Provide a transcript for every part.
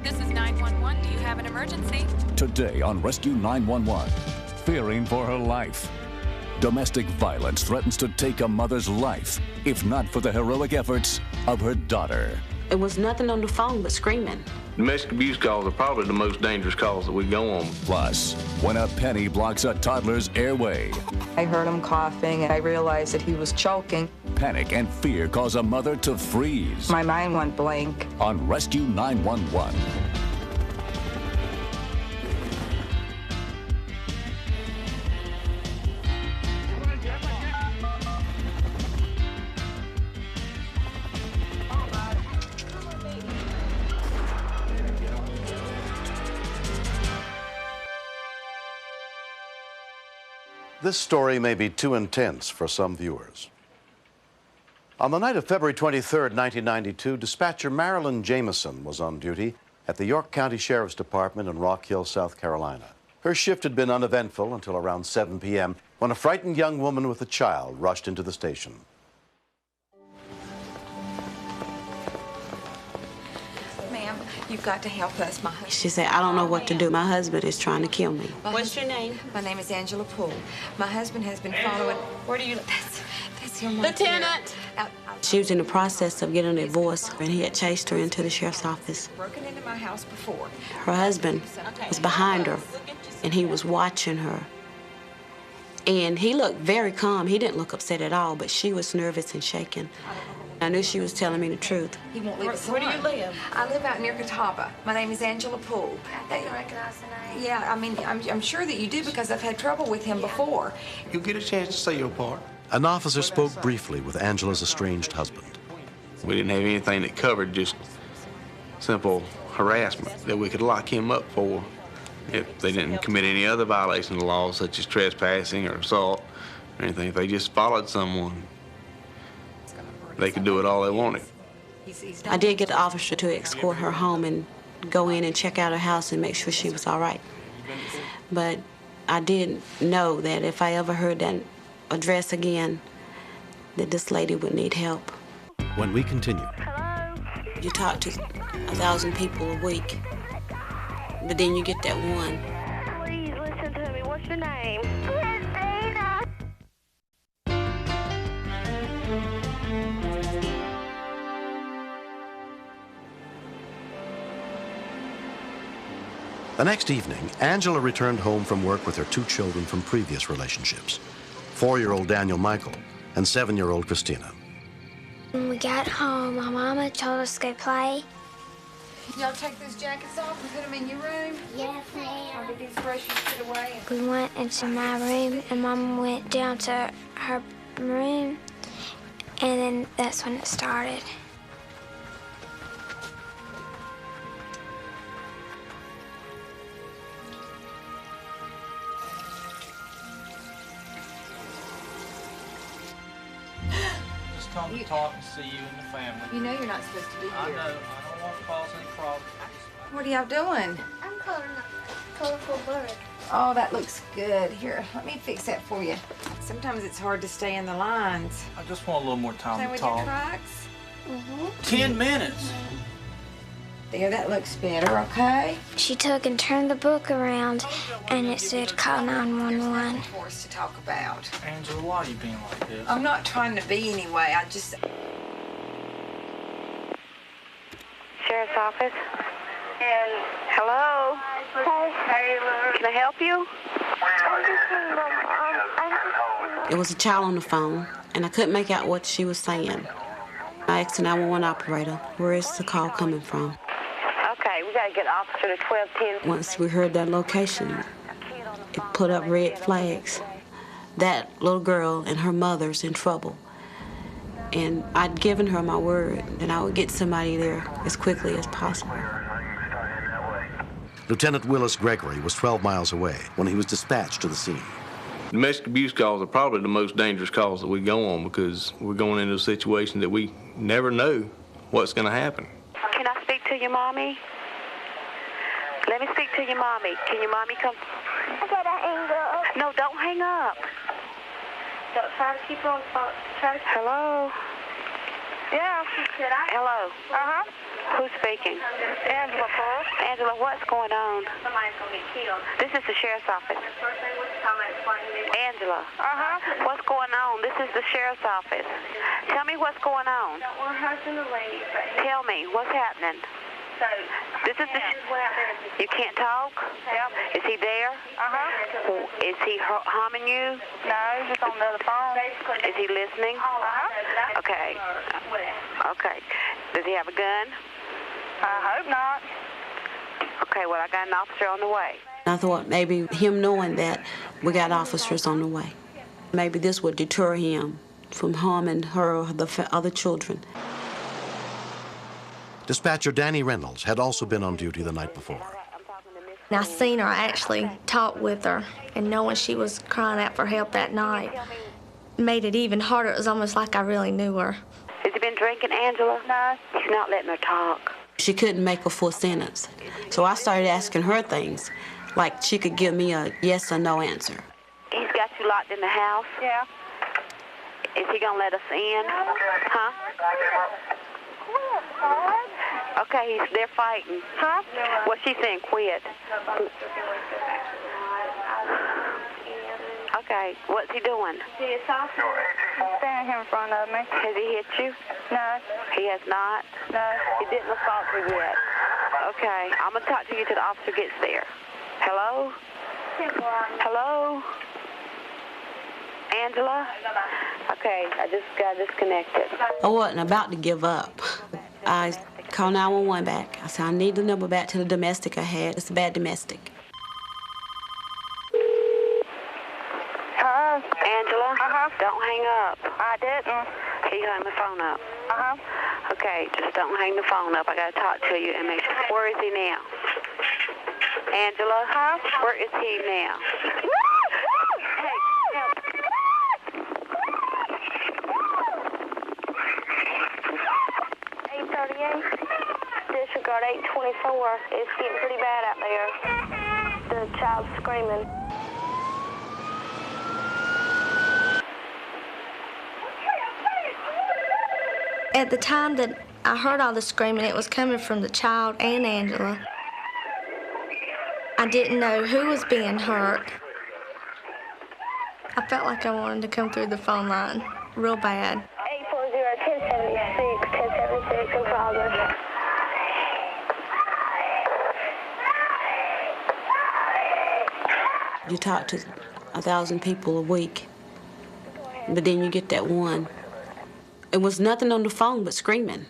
This is 911. Do you have an emergency? Today on Rescue 911, fearing for her life. Domestic violence threatens to take a mother's life, if not for the heroic efforts of her daughter. It was nothing on the phone but screaming. Domestic abuse calls are probably the most dangerous calls that we go on. Plus, when a penny blocks a toddler's airway. I heard him coughing and I realized that he was choking. Panic and fear cause a mother to freeze. My mind went blank. On Rescue 911. This story may be too intense for some viewers. On the night of February 23, 1992, dispatcher Marilyn Jameson was on duty at the York County Sheriff's Department in Rock Hill, South Carolina. Her shift had been uneventful until around 7 p.m. when a frightened young woman with a child rushed into the station. Ma'am, you've got to help us. She said, I don't know what to do. My husband is trying to kill me. What's your name? My name is Angela Poole. My husband has been following... Where do you... That's him right Lieutenant! there. She was in the process of getting a divorce, and he had chased her into the sheriff's office. Broken into my house before. Her husband was behind her, and he was watching her. And he looked very calm. He didn't look upset at all, but she was nervous and shaking. I knew she was telling me the truth. He won't leave us Where do alone. you live? I live out near Catawba. My name is Angela Poole. I didn't recognize the name. Yeah, I mean, I'm sure that you do because I've had trouble with him before. You'll get a chance to say your part. An officer spoke briefly with Angela's estranged husband. We didn't have anything that covered just simple harassment that we could lock him up for if they didn't commit any other violation of the law, such as trespassing or assault or anything. If they just followed someone, they could do it all they wanted. I did get the officer to escort her home and go in and check out her house and make sure she was all right. But I did know that if I ever heard that address again, that this lady would need help. When we continue. You talk to 1,000 people a week, but then you get that one. Please listen to me. What's your name? Christina. The next evening, Angela returned home from work with her 2 children from previous relationships, 4-year-old Daniel Michael and 7-year-old Christina. When we got home, my mama told us to go play. Y'all take those jackets off and put them in your room? Yes, ma'am. Or did these brushes put away? We went into my room, and Mama went down to her room, and then that's when it started. Just come to talk and see you and the family. You know you're not supposed to be here. I know. I don't want to cause any problems. What are y'all doing? I'm coloring a colorful bird. Oh, that looks good. Here, let me fix that for you. Sometimes it's hard to stay in the lines. I just want a little more time Play to with your talk. tracks. 10 minutes. There, that looks better, okay? She took and turned the book around, and it said call 911. For us to talk about. Angela, why are you being like this? I'm not trying to be anyway. I just. Sheriff's office. Hello? Hey. Can I help you? It was a child on the phone, and I couldn't make out what she was saying. I asked the 911 operator, where is the call coming from? Okay, we gotta get officer to 1210. Once we heard that location, it put up red flags. That little girl and her mother's in trouble. And I'd given her my word that I would get somebody there as quickly as possible. Lieutenant Willis Gregory was 12 miles away when he was dispatched to the scene. Domestic abuse calls are probably the most dangerous calls that we go on because we're going into a situation that we never know what's going to happen. Can I speak to your mommy? Let me speak to your mommy. Can your mommy come? I gotta hang up. No, don't hang up. Try to keep on. Hello? Yeah. Hello. Uh-huh. Who's speaking? Angela, Paul. Angela, what's going on? Somebody's going to get killed. This is the sheriff's office. Angela. Uh-huh. What's going on? This is the sheriff's office. Tell me what's going on. We're husband and wife. Tell me, what's happening? So, this is the... You can't talk? Yep. Is he there? Uh-huh. Is he harming you? No, he's just on the other phone. Is he listening? Uh-huh. Okay. Okay. Does he have a gun? I hope not. Okay, well, I got an officer on the way. I thought maybe him knowing that we got officers on the way, maybe this would deter him from harming her or the other children. Dispatcher Danny Reynolds had also been on duty the night before. And I seen her actually talk with her, and knowing she was crying out for help that night made it even harder. It was almost like I really knew her. Has he been drinking, Angela? No. He's not letting her talk. She couldn't make a full sentence, so I started asking her things, like she could give me a yes or no answer. He's got you locked in the house? Yeah. Is he gonna let us in? Huh? Okay, they're fighting. Huh? What's she saying? Quit. Okay, what's he doing? He's standing here in front of me. Has he hit you? No. He has not? No. He didn't assault you yet. Okay, I'm gonna talk to you till the officer gets there. Hello? Hello? Angela? Okay, I just got disconnected. I wasn't about to give up. I called 911 back. I said, I need the number back to the domestic I had. It's a bad domestic. Hello? Angela? Uh-huh. Don't hang up. I didn't. He hung the phone up. Uh-huh. Okay, just don't hang the phone up. I gotta talk to you and make sure. Where is he now? Angela? Huh? Where is he now? Hey, help. 838. Disregard 824. It's getting pretty bad out there. The child's screaming. At the time that I heard all the screaming, it was coming from the child and Angela. I didn't know who was being hurt. I felt like I wanted to come through the phone line real bad. 840-1076, 1076 in progress. You talk to 1,000 people a week, but then you get that one. It was nothing on the phone but screaming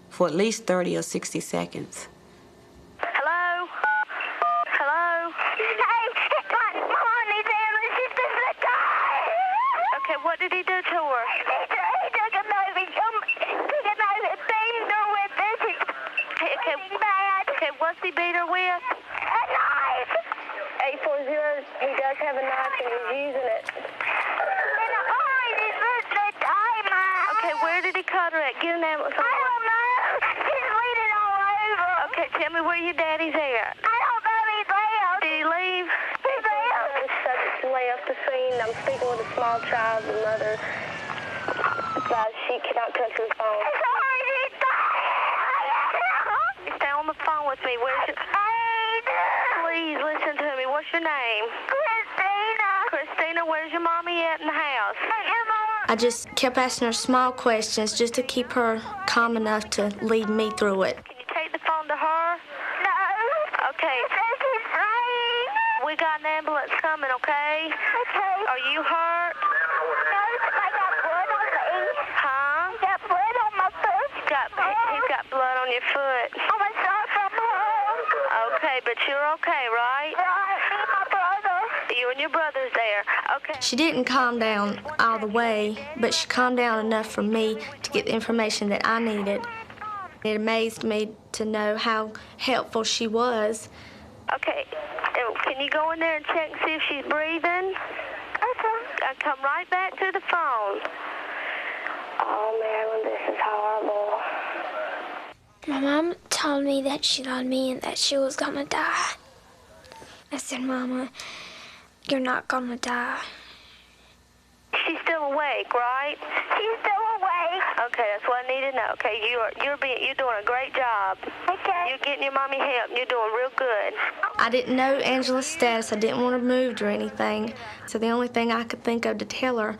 for at least 30 or 60 seconds. Hello? Hello? Hey, Mama needs ambulance. She's just died. Okay, what did he do to her? He took a knife and beat her with this. Okay, what's he beat her with? A knife. 840, he does have a knife and he's using it. Okay, where did he cut her at? Get an ambulance. I don't know. He's bleeding all over. Okay, tell me where your daddy's at. I don't know. He's left. Did he leave? He left. The subject left the scene. I'm speaking with a small child, the mother. She cannot touch her phone. Sorry, he's dying. Stay on the phone with me. Where's your... Please listen to me. What's your name? Christina. Christina, where's your mommy at in the house? I just kept asking her small questions just to keep her calm enough to lead me through it. Can you take the phone to her? No. Okay. She's dying. We got an ambulance coming, okay? Okay. Are you hurt? No, I got blood on me. Huh? I got blood on my foot. He's got blood on your foot. I'm a shot from home. Okay, but you're okay, right? Right. Me and my brother. You and your brother's there. Okay. She didn't calm down all the way, but she calmed down enough for me to get the information that I needed. It amazed me to know how helpful she was. Okay. Can you go in there and check and see if she's breathing? Okay. I'll come right back to the phone. Oh, Marilyn, this is horrible. My mom told me that she loved me and that she was gonna die. I said, Mama, you're not gonna die. She's still awake, right? She's still awake. Okay, that's what I need to know. Okay, you're doing a great job. Okay. You're getting your mommy help. You're doing real good. I didn't know Angela's status. I didn't want her moved or anything. So the only thing I could think of to tell her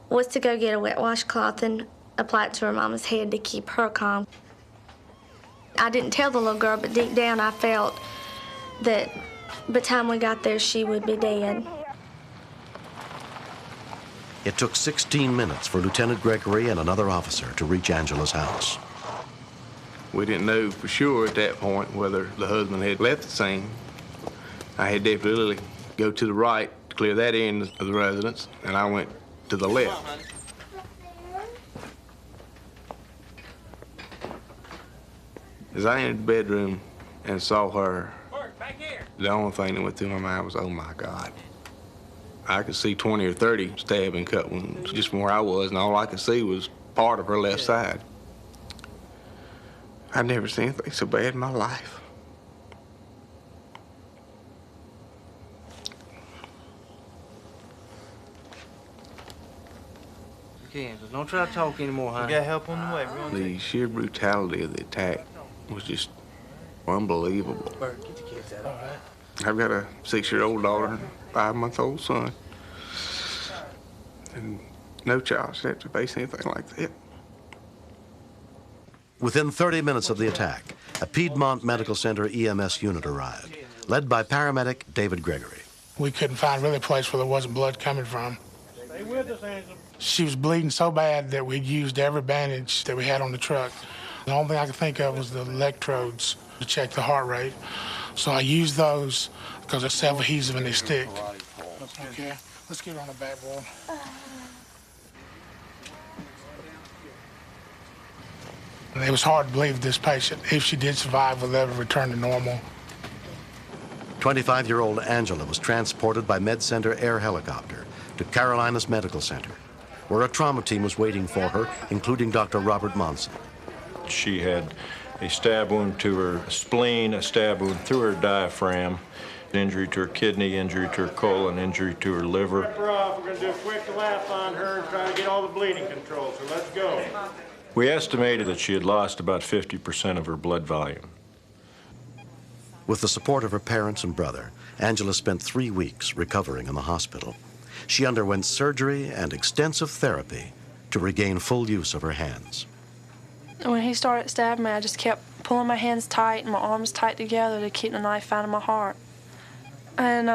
was to go get a wet washcloth and apply it to her mama's head to keep her calm. I didn't tell the little girl, but deep down I felt that by the time we got there, she would be dead. It took 16 minutes for Lieutenant Gregory and another officer to reach Angela's house. We didn't know for sure at that point whether the husband had left the scene. I had Deputy Lily go to the right to clear that end of the residence, and I went to the left. As I entered the bedroom and saw her, the only thing that went through my mind was, oh my God. I could see 20 or 30 stab and cut wounds just from where I was, and all I could see was part of her left side. I'd never seen anything so bad in my life. Okay, don't try to talk anymore, huh? We got help on the way. The sheer brutality of the attack was just unbelievable. Bert, get the kids out. All right. I've got a 6-year-old daughter and a 5-month-old son. And no child should have to face anything like that. Within 30 minutes of the attack, a Piedmont Medical Center EMS unit arrived, led by paramedic David Gregory. We couldn't find really a place where there wasn't blood coming from. Stay with us, Angela. She was bleeding so bad that we used every bandage that we had on the truck. The only thing I could think of was the electrodes to check the heart rate. So I used those because they're self-adhesive and they stick. Okay, let's get her on the back wall. It was hard to believe this patient, if she did survive, will ever return to normal. 25-year-old Angela was transported by MedCenter air helicopter to Carolinas Medical Center, where a trauma team was waiting for her, including Dr. Robert Monson. She had a stab wound to her spleen, a stab wound through her diaphragm, injury to her kidney, injury to her colon, injury to her liver. We're going to do a quick lap on her and try to get all the bleeding control, so let's go. We estimated that she had lost about 50% of her blood volume. With the support of her parents and brother, Angela spent 3 weeks recovering in the hospital. She underwent surgery and extensive therapy to regain full use of her hands. When he started stabbing me, I just kept pulling my hands tight and my arms tight together to keep the knife out of my heart. And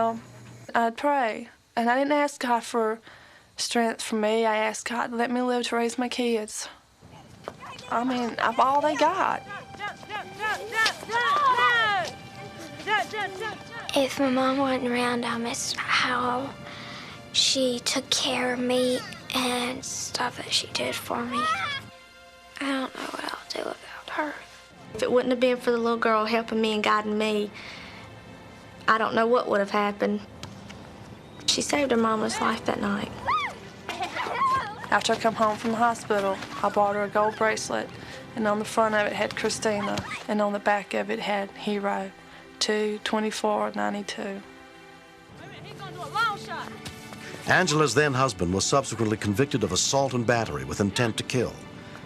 I'd pray. And I didn't ask God for strength for me. I asked God to let me live to raise my kids. I mean, I'm all they got. If my mom wasn't around, I miss how she took care of me and stuff that she did for me. I don't know what I'll do without her. If it wouldn't have been for the little girl helping me and guiding me, I don't know what would have happened. She saved her mama's life that night. After I come home from the hospital, I bought her a gold bracelet, and on the front of it had Christina, and on the back of it had Hero 2/24/92. Angela's then husband was subsequently convicted of assault and battery with intent to kill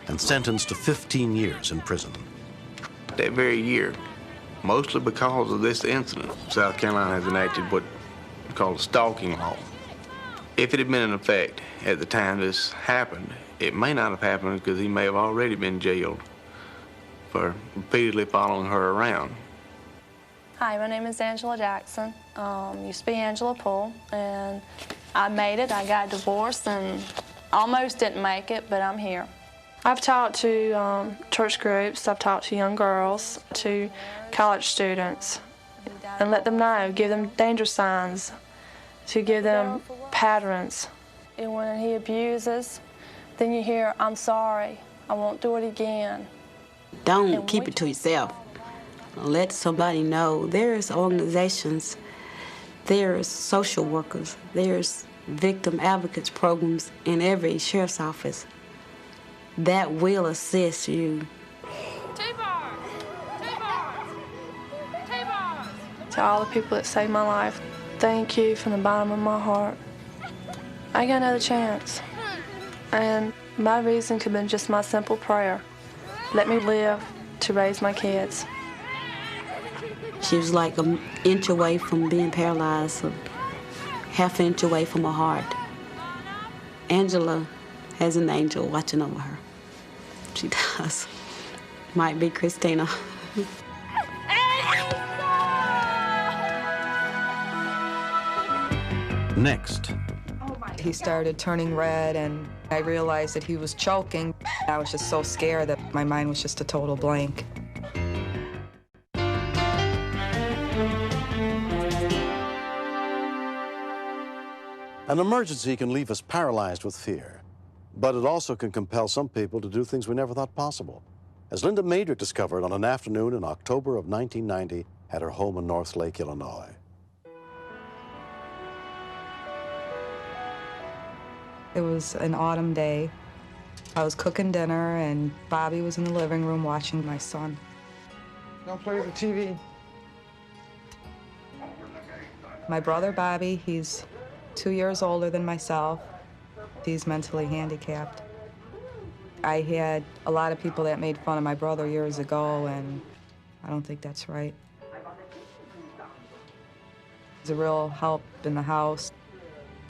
and sentenced to 15 years in prison. That very year, mostly because of this incident, South Carolina has enacted what we call a stalking law. If it had been in effect at the time this happened, it may not have happened because he may have already been jailed for repeatedly following her around. Hi, my name is Angela Jackson. Used to be Angela Poole, and I made it. I got divorced and almost didn't make it, but I'm here. I've talked to church groups, I've talked to young girls, to college students, and let them know, give them danger signs, to give them patterns. And when he abuses, then you hear, I'm sorry, I won't do it again. Don't keep it to yourself. Let somebody know. There's organizations, there's social workers, there's victim advocates programs in every sheriff's office that will assist you. To all the people that saved my life, thank you from the bottom of my heart. I got another chance, and My reason could have been just my simple prayer. Let me live to raise my kids. She was like an inch away from being paralyzed, a half inch away from her heart. Angela has an angel watching over her. She does. Might be Christina. Next. He started turning red, and I realized that he was choking. I was just so scared that my mind was just a total blank. An emergency can leave us paralyzed with fear, but it also can compel some people to do things we never thought possible, as Linda Madrick discovered on an afternoon in October of 1990 at her home in North Lake, Illinois. It was an autumn day. I was cooking dinner, and Bobby was in the living room watching my son. Don't play with the TV. My brother Bobby, he's 2 years older than myself. He's mentally handicapped. I had a lot of people that made fun of my brother years ago, and I don't think that's right. He's a real help in the house.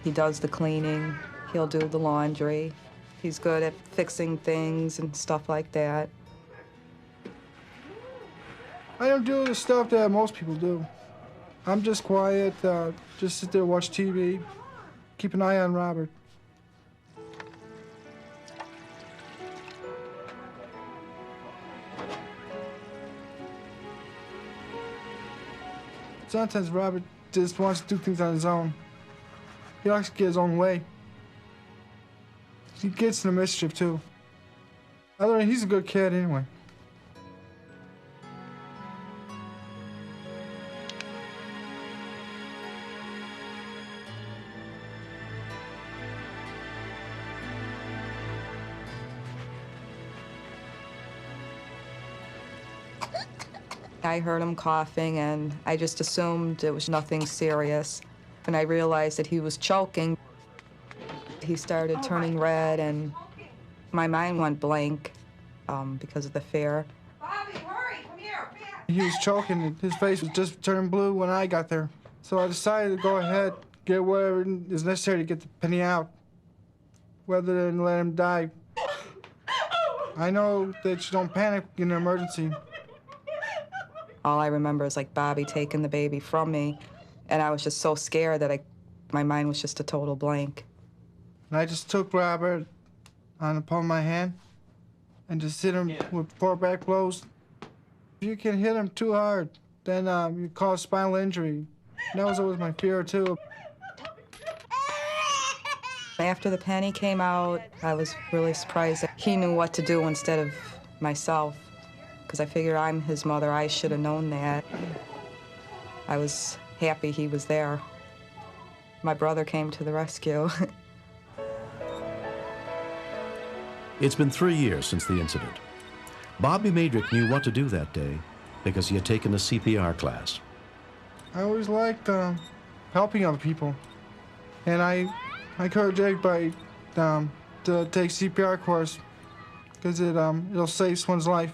He does the cleaning. He'll do the laundry. He's good at fixing things and stuff like that. I don't do the stuff that most people do. I'm just quiet, just sit there, watch TV, keep an eye on Robert. Sometimes Robert just wants to do things on his own. He likes to get his own way. He gets in the mischief, too. Other than he's a good kid anyway. I heard him coughing, and I just assumed it was nothing serious. And I realized that he was choking. He started turning red, and my mind went blank because of the fear. Bobby, hurry, come here. He was choking, and his face was just turning blue when I got there. So I decided to go ahead, get whatever is necessary to get the penny out, rather than let him die. I know that you don't panic in an emergency. All I remember is like Bobby taking the baby from me, and I was just so scared that my mind was just a total blank. And I just took Robert on the palm of my hand and just hit him with 4 back blows. If you can hit him too hard, then you cause spinal injury. And that was always my fear, too. After the penny came out, I was really surprised that he knew what to do instead of myself, because I figured I'm his mother. I should have known that. I was happy he was there. My brother came to the rescue. It's been 3 years since the incident. Bobby Madrick knew what to do that day because he had taken a CPR class. I always liked helping other people. And I encourage everybody to take CPR course because it'll save someone's life.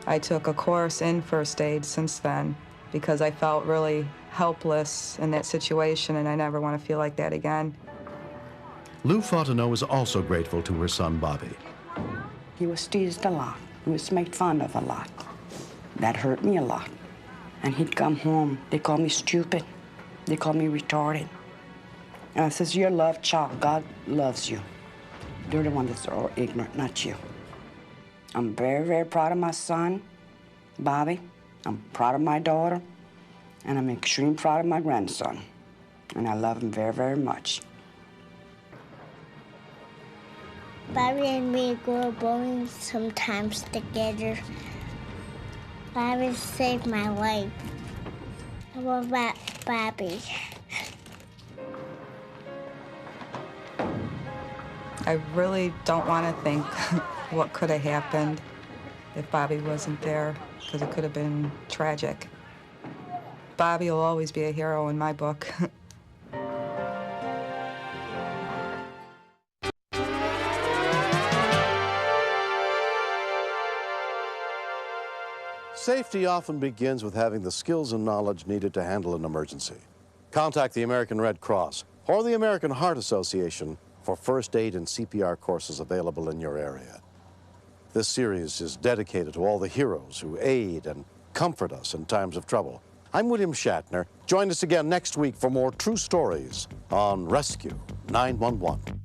I took a course in first aid since then because I felt really helpless in that situation, and I never want to feel like that again. Lou Fontenot is also grateful to her son, Bobby. He was teased a lot. He was made fun of a lot. That hurt me a lot. And he'd come home. They call me stupid. They call me retarded. And I says, you're a loved child. God loves you. They're the ones that are ignorant, not you. I'm very, very proud of my son, Bobby. I'm proud of my daughter. And I'm extremely proud of my grandson. And I love him very, very much. Bobby and me go bowling sometimes together. Bobby saved my life. What about Bobby? I really don't want to think what could have happened if Bobby wasn't there, because it could have been tragic. Bobby will always be a hero in my book. Safety often begins with having the skills and knowledge needed to handle an emergency. Contact the American Red Cross or the American Heart Association for first aid and CPR courses available in your area. This series is dedicated to all the heroes who aid and comfort us in times of trouble. I'm William Shatner. Join us again next week for more true stories on Rescue 911.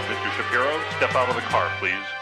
Mr. Shapiro, step out of the car, please.